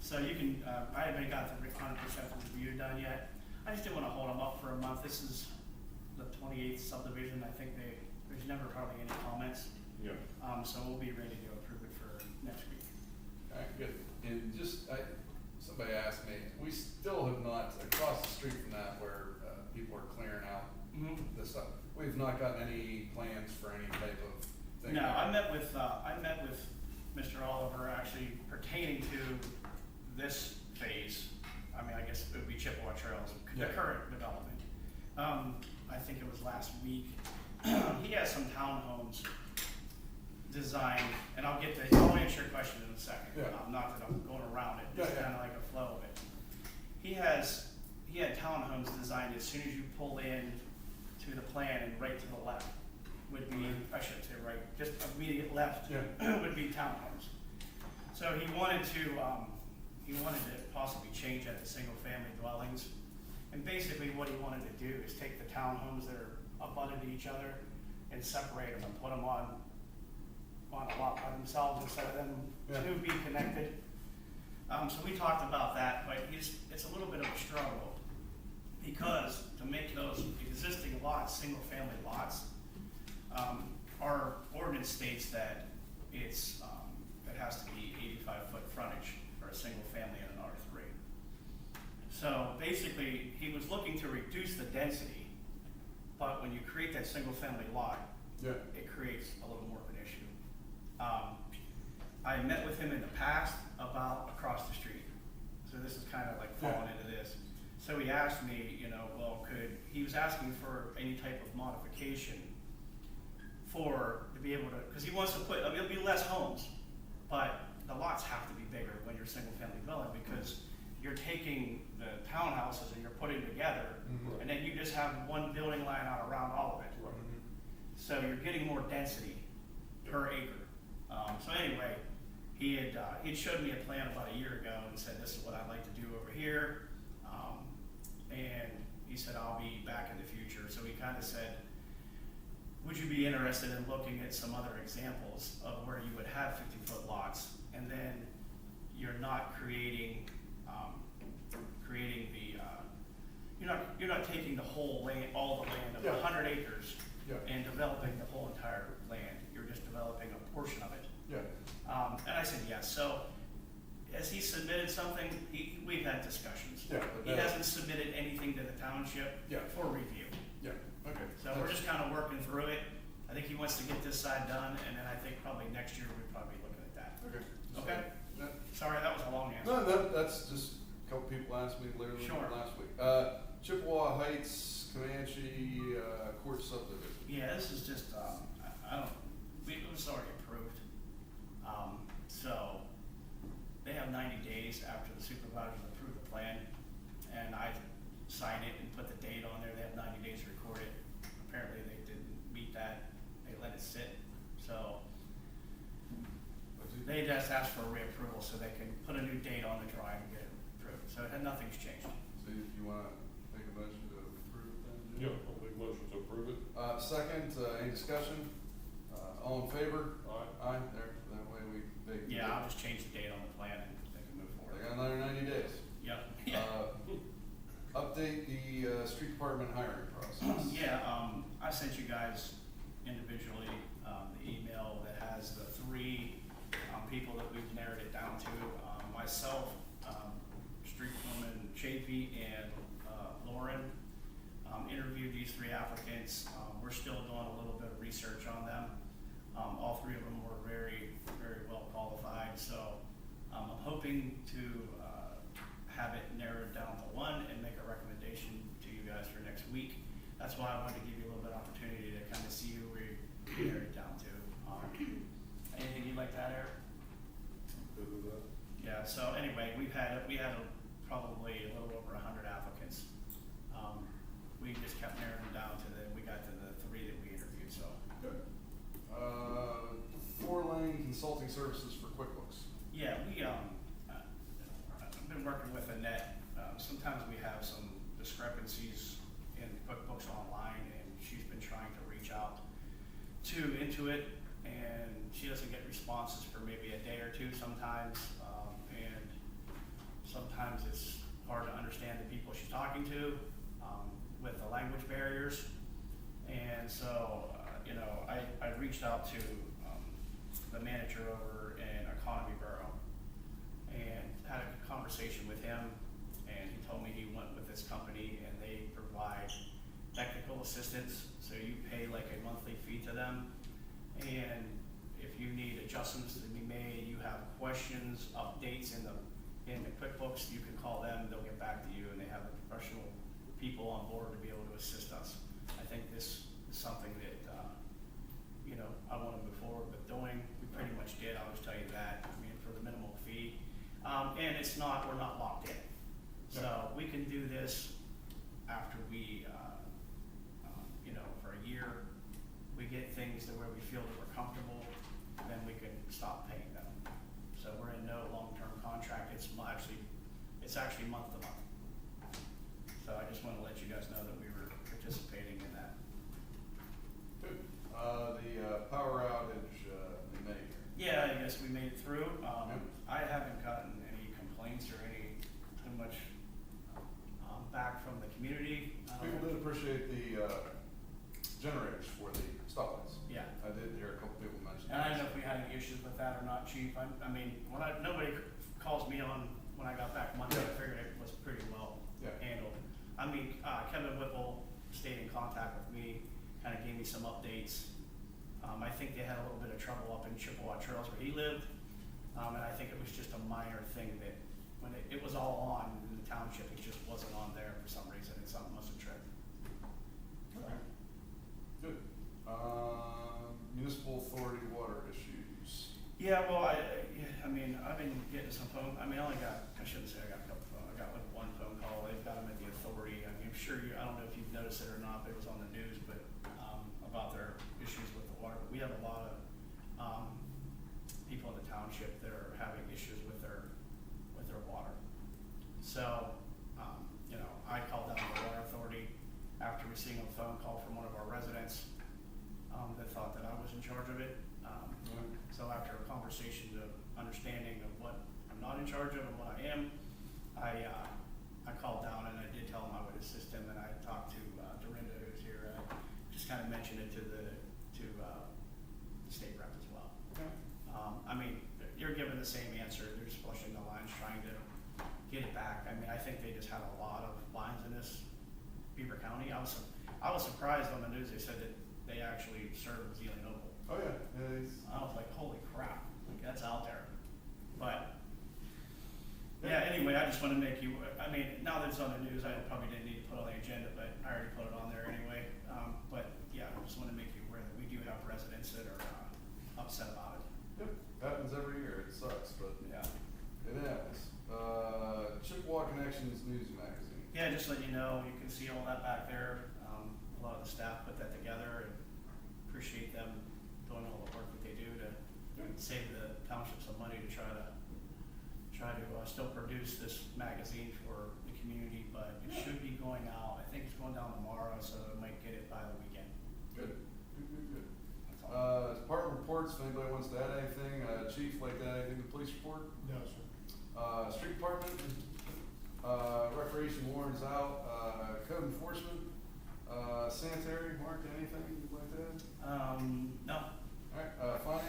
So you can, I haven't got the 100% review done yet. I just didn't want to hold them up for a month. This is the 28th subdivision. I think there's never hardly any comments. Yeah. So we'll be ready to approve it for next week. All right, good. And just, somebody asked me, we still have not, across the street from that where people are clearing out this stuff, we've not gotten any plans for any type of thing. No, I met with Mr. Oliver actually pertaining to this phase. I mean, I guess it would be Chippewa Trails, the Yeah. current development. I think it was last week. He has some townhomes designed, and I'll answer your question in a second. Yeah. Not that I'm going around it, just Yeah. kind of like a flow of it. He had townhomes designed as soon as you pull in to the plan and right to the left would be, I shouldn't say right, just immediate left would be townhomes. So he wanted to possibly change that to single family dwellings. And basically what he wanted to do is take the townhomes that are abutted to each other and separate them and put them on a lot by themselves instead of them two being connected. So we talked about that, but it's a little bit of a struggle because to make those existing lots, single family lots, our ordinance states that it has to be 85-foot frontage for a single family in an R3. So basically, he was looking to reduce the density, but when you create that single family lot, it creates a little more of an issue. I met with him in the past about across the street. So this is kind of like falling into this. So he asked me, he was asking for any type of modification to be able to, because he wants to it'll be less homes, but the lots have to be bigger when you're single family dwelling because you're taking the townhouses and you're putting together, and then you just have one building line out around all of it. So you're getting more density per acre. So anyway, he'd showed me a plan about a year ago and said, this is what I'd like to do over here. And he said, I'll be back in the future. So he kind of said, would you be interested in looking at some other examples of where you would have 50-foot lots, and then you're not creating you're not taking the whole land, all the land of 100 acres and developing the whole entire land. You're just developing a portion of it. And I said yes. So as he submitted something, we've had discussions. He hasn't submitted anything to the township for review. Okay. So we're just kind of working through it. I think he wants to get this side done, and then I think probably next year we'll probably be looking at that. Okay? Sorry, that was a long answer. No, that's just a couple people asked me literally last week. Chippewa Heights, Comanche, Court subdivision. Yeah, this is just, it was already approved. So they have 90 days after the supervisors approve the plan, and I sign it and put the date on there. They have 90 days to record it. Apparently they didn't meet that. They let it sit. So they just asked for a reapproval so they can put a new date on the drawing and get it approved. So nothing's changed. So you want to make a motion to approve it then? Yeah, I'll make a motion to approve it. Second, any discussion? All in favor? Aye. Aye, there, that way they can. Yeah, I'll just change the date on the plan and they can move forward. They got another 90 days. Yep. Update the street department hiring process. I sent you guys individually the email that has the three people that we've narrowed it down to. Myself, street woman Chafee, and Lauren interviewed these three applicants. We're still doing a little bit of research on them. All three of them were very, very well qualified. So I'm hoping to have it narrowed down to one and make a recommendation to you guys for next week. That's why I wanted to give you a little bit of opportunity to kind of see who we narrowed it down to. Anything you'd like to add, Eric? Good with that. Yeah. So anyway, we had probably a little over 100 applicants. We just kept narrowing it down we got to the three that we interviewed. So. Good. 4-lane consulting services for QuickBooks. Yeah, I've been working with Annette. Sometimes we have some discrepancies in QuickBooks Online, and she's been trying to reach out to Intuit, and she doesn't get responses for maybe a day or two sometimes. And sometimes it's hard to understand the people she's talking to, with the language barriers. And so, I reached out to, the manager over in Economy Borough and had a conversation with him, and he told me he went with this company and they provide technical assistance, so you pay like a monthly fee to them, and if you need adjustments to be made, you have questions, updates in the QuickBooks, you can call them, they'll get back to you, and they have the professional people on board to be able to assist us. I think this is something that, I want to move forward with doing. We pretty much did, I'll just tell you that, for the minimal fee. And we're not locked in. So we can do this after we, for a year, we get things to where we feel that we're comfortable, then we can stop paying them. So we're in no long-term contract, it's actually month to month. So I just want to let you guys know that we were participating in that. Good. The power outage, in May here. Yeah, I guess we made it through. Yep. I haven't gotten any complaints or too much back from the community. People did appreciate the, generators for the stoplights. Yeah. I did hear a couple people mention And I don't that. know if we had any issues with that or not, Chief. Nobody calls me on when I got back Monday. I figured it was pretty well Yeah. handled. Kevin Whipple stayed in contact with me, kind of gave me some updates. I think they had a little bit of trouble up in Chippewa Trails where he lived, and I think it was just a minor thing that when it was all on in the township, it just wasn't on there for some reason, and something must have tripped. Okay. Good. Municipal authority water issues. Yeah, well, I've been getting some phone, I shouldn't say I got a couple phone, I got like one phone call, they've got them at the authority, I'm sure I don't know if you've noticed it or not, but it was on the news, but, about their issues with the water, but we have a lot of, people in the township that are having issues with their water. So, I called down to the water authority after receiving a phone call from one of our residents, that thought that I was in charge of it. So after a conversation of understanding of what I'm not in charge of and what I am, I called down and I did tell him I would assist him, and I talked to Dorinda, who's here. Just kind of mentioned it to the state rep as well. Okay. You're given the same answer. They're just flushing the lines, trying to get it back. I think they just had a lot of lines in this Beaver County. I was surprised on the news. They said that they actually serve Zealand Noble. Oh, yeah. I was like, holy crap, that's out there. But, yeah, anyway, I just want to make you, now that it's on the news, I probably didn't need to put it on the agenda, but I already put it on there anyway. But, yeah, I just want to make you aware that we do have residents that are upset about it. Yep. Happens every year. It sucks, but Yeah. it happens. Chippewa Connections News Magazine. Yeah, just let you know, you can see all that back there. A lot of the staff put that together, and appreciate them doing all the work that they do to save the township some money to try to still produce this magazine for the community, but it should be going out. I think it's going down tomorrow, so I might get it by the weekend. Good. That's all. Department reports, if anybody wants to add anything, Chief, like to add anything to the police report? No, sir. Street department, recreation warrants out, code enforcement, sanitary, Mark, anything you'd like to add? No. Alright, finance?